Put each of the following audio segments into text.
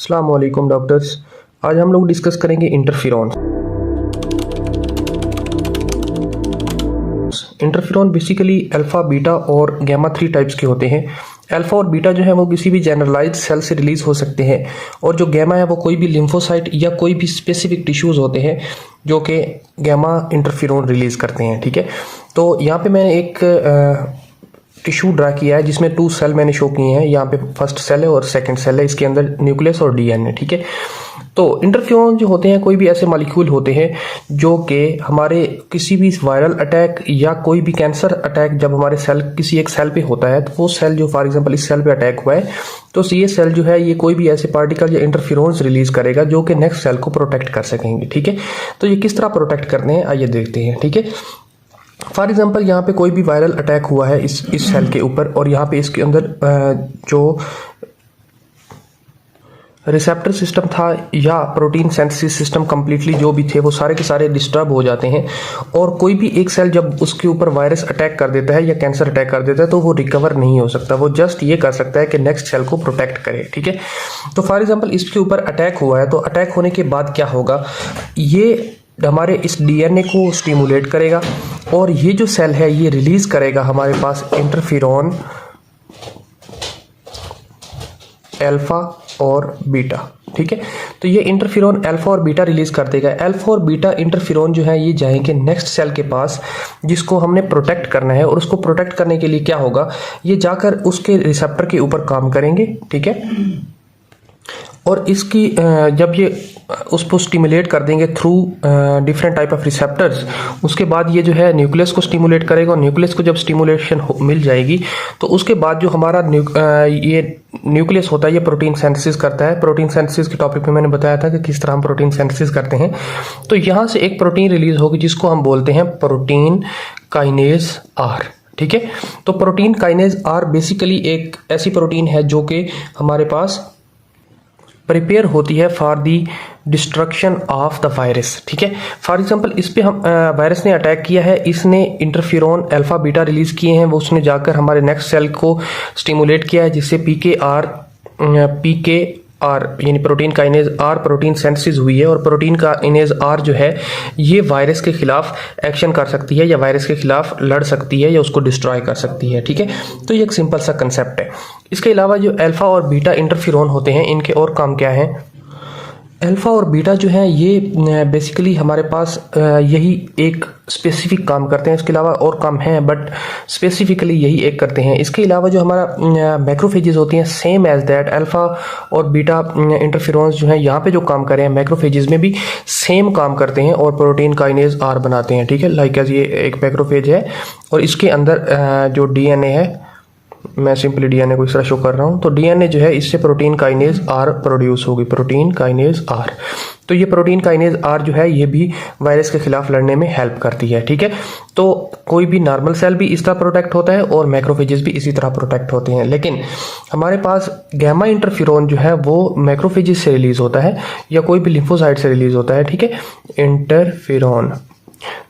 अस्सलाम वालेकुम डॉक्टर्स। आज हम लोग डिस्कस करेंगे interferon. Interferon basically alpha, beta और गामा 3 टाइप्स के होते हैं। अल्फ़ा और बीटा जो है वो किसी भी जनरलाइज्ड सेल से रिलीज हो सकते हैं, और जो गामा है वो कोई भी लिम्फोसाइट या कोई भी स्पेसिफिक टिश्यूज़ होते हैं जो कि गामा इंटरफेरॉन रिलीज़ करते हैं। ठीक है, तो यहाँ पे मैंने एक टिश्यू ड्रा किया है जिसमें 2 सेल मैंने शो किए हैं। यहाँ पे फर्स्ट सेल है और सेकंड सेल है, इसके अंदर न्यूक्लियस और डीएनए। ठीक है, तो इंटरफेरॉन जो होते हैं कोई भी ऐसे मॉलिक्यूल होते हैं जो कि हमारे किसी भी वायरल अटैक या कोई भी कैंसर अटैक जब हमारे सेल किसी एक सेल पे होता है, तो वो सेल जो फॉर एग्जांपल इस सेल पे अटैक हुआ है, तो ये सेल जो है ये कोई भी ऐसे पार्टिकल या इंटरफेरॉन्स रिलीज करेगा जो कि नेक्स्ट सेल को प्रोटेक्ट कर सकेंगे। ठीक है, तो ये किस तरह प्रोटेक्ट करते हैं आइए देखते हैं। ठीक है, फॉर एग्जांपल यहाँ पे कोई भी वायरल अटैक हुआ है इस सेल के ऊपर, और यहाँ पे इसके अंदर जो रिसेप्टर सिस्टम था या प्रोटीन सिंथेसिस सिस्टम कंप्लीटली जो भी थे वो सारे के सारे डिस्टर्ब हो जाते हैं, और कोई भी एक सेल जब उसके ऊपर वायरस अटैक कर देता है या कैंसर अटैक कर देता है तो वो रिकवर नहीं हो सकता। वो जस्ट ये कर सकता है कि नेक्स्ट सेल को प्रोटेक्ट करे। ठीक है, तो फॉर एग्जांपल इसके ऊपर अटैक हुआ है, तो अटैक होने के बाद क्या होगा, ये हमारे इस डीएनए को स्टिमुलेट करेगा, और ये जो सेल है ये रिलीज करेगा हमारे पास इंटरफेरॉन अल्फा और बीटा। ठीक है, तो ये इंटरफेरॉन अल्फा और बीटा रिलीज कर देगा। अल्फा और बीटा इंटरफेरॉन जो है ये जाएंगे नेक्स्ट सेल के पास जिसको हमने प्रोटेक्ट करना है, और उसको प्रोटेक्ट करने के लिए क्या होगा, ये जाकर उसके रिसेप्टर के ऊपर काम करेंगे। ठीक है, और इसकी जब ये उसको स्टिमुलेट कर देंगे through different type of receptors, उसके बाद ये जो है न्यूक्लियस को स्टिमुलेट करेगा, और न्यूक्लियस को जब स्टिमुलेशन मिल जाएगी तो उसके बाद जो हमारा ये न्यूक्लियस होता है ये प्रोटीन सिंथेसिस करता है। प्रोटीन सिंथेसिस के टॉपिक में मैंने बताया था कि किस तरह हम प्रोटीन सिंथेसिस करते हैं। तो यहाँ से एक प्रोटीन रिलीज होगी जिसको हम बोलते हैं प्रोटीन काइनेज आर। ठीक है, तो प्रोटीन काइनेज आर बेसिकली एक ऐसी प्रोटीन है जो कि हमारे पास प्रिपेयर होती है for the destruction of the virus. ठीक है, फॉर एग्जांपल इस पे हम वायरस ने अटैक किया है, इसने इंटरफेरॉन अल्फा बीटा रिलीज किए हैं, वो उसने जाकर हमारे नेक्स्ट सेल को स्टिमुलेट किया है जिससे पीके आर यानी protein kinase R protein synthesis हुई है, और प्रोटीन काइनेज आर जो है ये वायरस के खिलाफ एक्शन कर सकती है या वायरस के खिलाफ लड़ सकती है या उसको डिस्ट्रॉय कर सकती है। ठीक है, तो ये एक सिंपल सा कंसेप्ट है। इसके अलावा जो अल्फा और बीटा इंटरफेरॉन होते हैं इनके और काम क्या है, अल्फा और बीटा जो है ये बेसिकली हमारे पास यही एक स्पेसिफिक काम करते हैं, इसके अलावा और काम हैं बट स्पेसिफिकली यही एक करते हैं। इसके अलावा जो हमारा मैक्रोफेजेस होती हैं सेम एज दैट अल्फा और बीटा इंटरफेरॉन्स जो है यहाँ पे जो काम कर रहे हैं मैक्रोफेजेस में भी सेम काम करते हैं और प्रोटीन काइनेज आर बनाते हैं। ठीक है, लाइक एज ये एक मैक्रोफेज है और इसके अंदर जो डीएनए है, मैं सिंपली डीएनए को इस तरह शो कर रहा हूं, तो डीएनए जो है इससे प्रोटीन काइनेज आर प्रोड्यूस होगी, प्रोटीन काइनेज आर। तो ये प्रोटीन काइनेज आर जो है ये भी वायरस के खिलाफ लड़ने में हेल्प करती है। ठीक है, तो कोई भी नॉर्मल सेल भी इस तरह प्रोटेक्ट होता है और मैक्रोफेजेस भी इसी तरह प्रोटेक्ट होते हैं, लेकिन हमारे पास गामा इंटरफेरॉन जो है वो मैक्रोफेजेस से रिलीज होता है या कोई भी लिम्फोसाइट से रिलीज होता है। ठीक है, इंटरफेरॉन,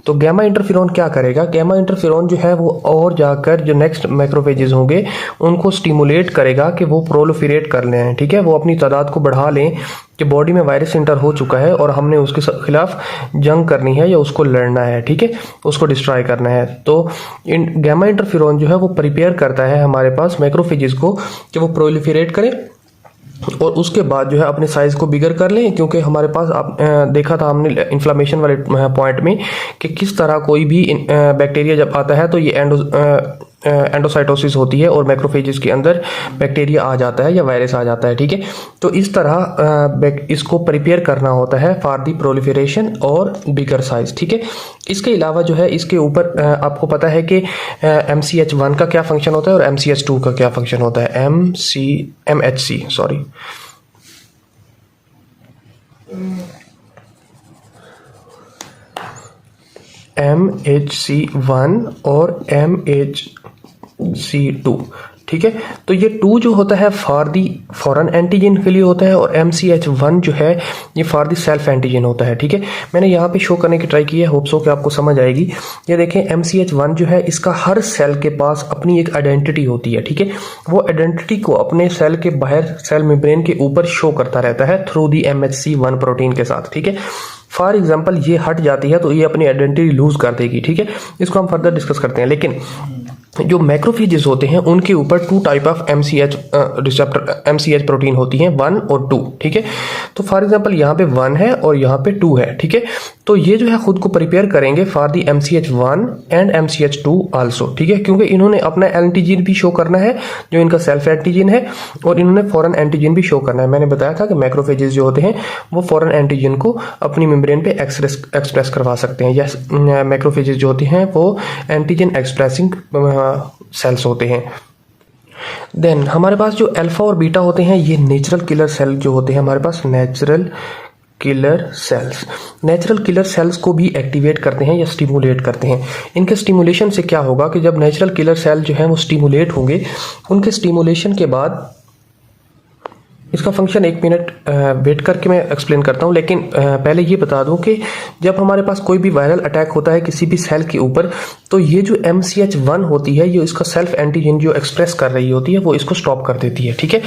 तो गामा इंटरफेरॉन क्या करेगा, गामा इंटरफेरॉन जो है वो और जाकर जो नेक्स्ट मैक्रोफेजेस होंगे उनको स्टिमुलेट करेगा कि वो प्रोलिफरेट कर लें। ठीक है, वो अपनी तादाद को बढ़ा लें कि बॉडी में वायरस इंटर हो चुका है और हमने उसके खिलाफ जंग करनी है या उसको लड़ना है। ठीक है, उसको डिस्ट्रॉय करना है। तो गामा इंटरफेरॉन जो है वो प्रिपेयर करता है हमारे पास मैक्रोफेजेस को कि वो प्रोलिफरेट करें और उसके बाद जो है अपने साइज को बिगर कर लें, क्योंकि हमारे पास आप देखा था हमने इन्फ्लामेशन वाले पॉइंट में कि किस तरह कोई भी बैक्टीरिया जब आता है तो ये एंडोसाइटोसिस होती है और मैक्रोफेजेस के अंदर बैक्टीरिया आ जाता है या वायरस आ जाता है। ठीक है, तो इस तरह इसको प्रिपेयर करना होता है फॉर दी प्रोलिफरेशन और बिगर साइज। ठीक है, इसके अलावा जो है इसके ऊपर आपको पता है कि MCH1 का क्या फंक्शन होता है और MCH2 का क्या फंक्शन होता है, MHC सॉरी MHC1 और MHC2 ठीक है। तो ये 2 जो होता है फॉरेन एंटीजन के लिए होता है, और MCH1 जो है ये फॉर दी सेल्फ एंटीजन होता है। ठीक है, मैंने यहाँ पे शो करने की ट्राई की है, होप सो कि आपको समझ आएगी। ये देखें MCH1 जो है इसका हर सेल के पास अपनी एक आइडेंटिटी होती है। ठीक है, वो आइडेंटिटी को अपने सेल के बाहर सेल मेम्ब्रेन के ऊपर शो करता रहता है थ्रू दी MHC1 प्रोटीन के साथ। ठीक है, फॉर एग्जाम्पल ये हट जाती है तो ये अपनी आइडेंटिटी लूज कर देगी। ठीक है, इसको हम फर्दर डिस्कस करते हैं। लेकिन जो मैक्रोफेजेस होते हैं उनके ऊपर 2 टाइप ऑफ MCH प्रोटीन होती हैं, 1 और 2। ठीक है, तो फॉर एग्जांपल यहाँ पे 1 है और यहाँ पे 2 है। ठीक है, तो ये जो है खुद को प्रिपेयर करेंगे for the MCH1 and MCH2 also. ठीक है, क्योंकि इन्होंने अपना एंटीजन भी शो करना है जो इनका सेल्फ एंटीजन है, और इन्होंने फॉरेन एंटीजन भी शो करना है। मैंने बताया था कि मैक्रोफेजेस जो होते हैं वो फॉरेन एंटीजन को अपनी मेम्ब्रेन पे एक्सप्रेस करवा सकते हैं। यस, मैक्रोफेजेस जो होते हैं वो एंटीजन एक्सप्रेसिंग सेल्स होते हैं। देन हमारे पास जो अल्फा और बीटा होते हैं ये नेचुरल किलर सेल जो होते हैं हमारे पास, नेचुरल किलर सेल्स को भी एक्टिवेट करते हैं या स्टिमुलेट करते हैं। इनके स्टिमुलेशन से क्या होगा कि जब नेचुरल किलर सेल जो है वो स्टिमुलेट होंगे, उनके स्टिमुलेशन के बाद इसका फंक्शन 1 मिनट वेट करके मैं एक्सप्लेन करता हूँ। लेकिन पहले ये बता दूं कि जब हमारे पास कोई भी वायरल अटैक होता है किसी भी सेल के ऊपर, तो ये जो MCH1 होती है ये इसका सेल्फ एंटीजन जो एक्सप्रेस कर रही होती है वो इसको स्टॉप कर देती है। ठीक है,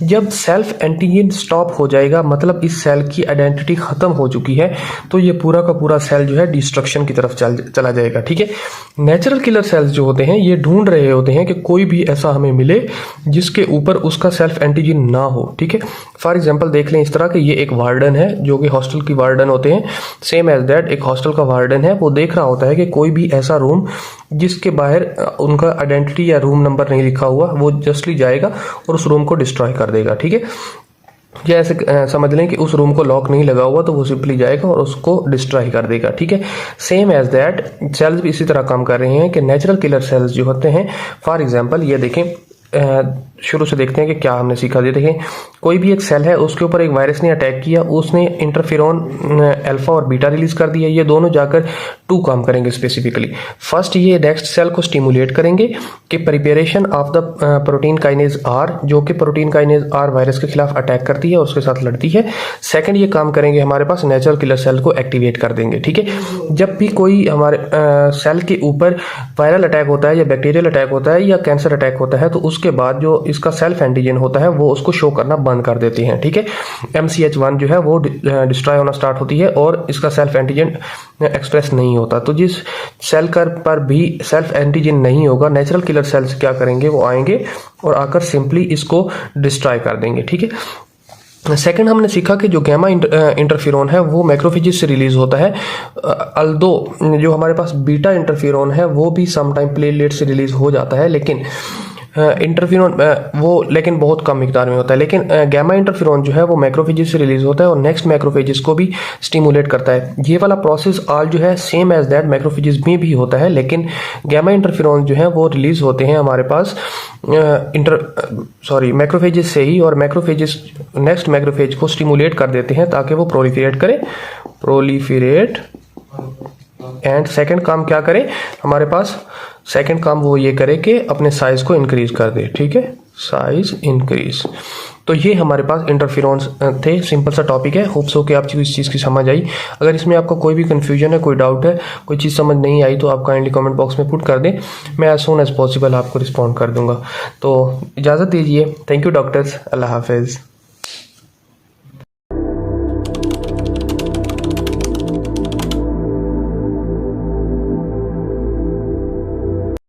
जब सेल्फ एंटीजन स्टॉप हो जाएगा मतलब इस सेल की आइडेंटिटी खत्म हो चुकी है, तो ये पूरा का पूरा सेल जो है डिस्ट्रक्शन की तरफ चला जाएगा। ठीक है, नेचुरल किलर सेल्स जो होते हैं ये ढूंढ रहे होते हैं कि कोई भी ऐसा हमें मिले जिसके ऊपर उसका सेल्फ एंटीजन ना हो। ठीक है, फॉर एग्जाम्पल देख लें इस तरह कि ये एक वार्डन है जो कि हॉस्टल की वार्डन होते हैं, सेम एज दैट एक हॉस्टल का वार्डन है, वो देख रहा होता है कि कोई भी ऐसा रूम जिसके बाहर उनका आइडेंटिटी या रूम नंबर नहीं लिखा हुआ, वो जस्टली जाएगा और उस रूम को डिस्ट्रॉय कर देगा। ठीक है, या ऐसे समझ लें कि उस रूम को लॉक नहीं लगा हुआ तो वो सिंपली जाएगा और उसको डिस्ट्रॉय कर देगा। ठीक है, सेम एज दैट सेल्स भी इसी तरह काम कर रहे हैं कि नेचुरल किलर सेल्स जो होते हैं, फॉर एग्जाम्पल ये देखें, शुरू से देखते हैं कि क्या हमने सीखा। देखें कोई भी एक सेल है उसके ऊपर एक वायरस ने अटैक किया, उसने इंटरफेरॉन अल्फा और बीटा रिलीज कर दिया, ये दोनों जाकर 2 काम करेंगे स्पेसिफिकली। फर्स्ट ये नेक्स्ट सेल को स्टिमुलेट करेंगे कि preparation of the protein kinase R, जो कि प्रोटीन काइनेज आर वायरस के खिलाफ अटैक करती है और उसके साथ लड़ती है। सेकंड ये काम करेंगे हमारे पास नेचुरल किलर सेल को एक्टिवेट कर देंगे। ठीक है, जब भी कोई हमारे सेल के ऊपर वायरल अटैक होता है या बैक्टीरियल अटैक होता है या कैंसर अटैक होता है, तो उसके बाद जो इसका सेल्फ एंटीजन होता है वो उसको शो करना बंद कर देते हैं। ठीक है, MCH1 जो है वो डिस्ट्रॉय होना स्टार्ट होती है और इसका सेल्फ एंटीजन एक्सप्रेस नहीं होता। तो जिस सेल पर भी सेल्फ एंटीजन नहीं होगा, नेचुरल किलर सेल्स क्या करेंगे, वो आएंगे और आकर सिंपली इसको डिस्ट्रॉय कर देंगे। ठीक है, सेकंड हमने सीखा कि जो गैमा इंटरफेरॉन है वो मैक्रोफेजेस से रिलीज होता है, अल्दो जो हमारे पास बीटा इंटरफेरॉन है वो भी समटाइम प्लेटलेट से रिलीज हो जाता है, लेकिन इंटरफेरॉन वो लेकिन बहुत कम मिकदार में होता है। लेकिन गैमा इंटरफेरॉन जो है वो मैक्रोफेजेस से रिलीज होता है और नेक्स्ट मैक्रोफेजेस को भी स्टिमुलेट करता है। ये वाला प्रोसेस ऑल जो है सेम एज दैट मैक्रोफेजेस में भी होता है, लेकिन गैमा इंटरफेरॉन जो है वो रिलीज होते हैं हमारे पास मैक्रोफेजेस से ही, और मैक्रोफेजेस नेक्स्ट मैक्रोफेज को स्टिमुलेट कर देते हैं ताकि वो प्रोलिफरेट एंड सेकंड काम क्या करे हमारे पास, सेकंड काम वो ये करे कि अपने साइज को इंक्रीज कर दे। ठीक है, साइज इंक्रीज। तो ये हमारे पास इंटरफेरॉन्स थे, सिंपल सा टॉपिक है। होप सो कि आपको इस चीज़ की समझ आई। अगर इसमें आपका कोई भी कंफ्यूजन है, कोई डाउट है, कोई चीज़ समझ नहीं आई तो आप काइंडली कमेंट बॉक्स में पुट कर दें, मैं एज सून एज पॉसिबल आपको रिस्पॉन्ड कर दूंगा। तो इजाज़त दीजिए। थैंक यू डॉक्टर्स, अल्लाह हाफिज़।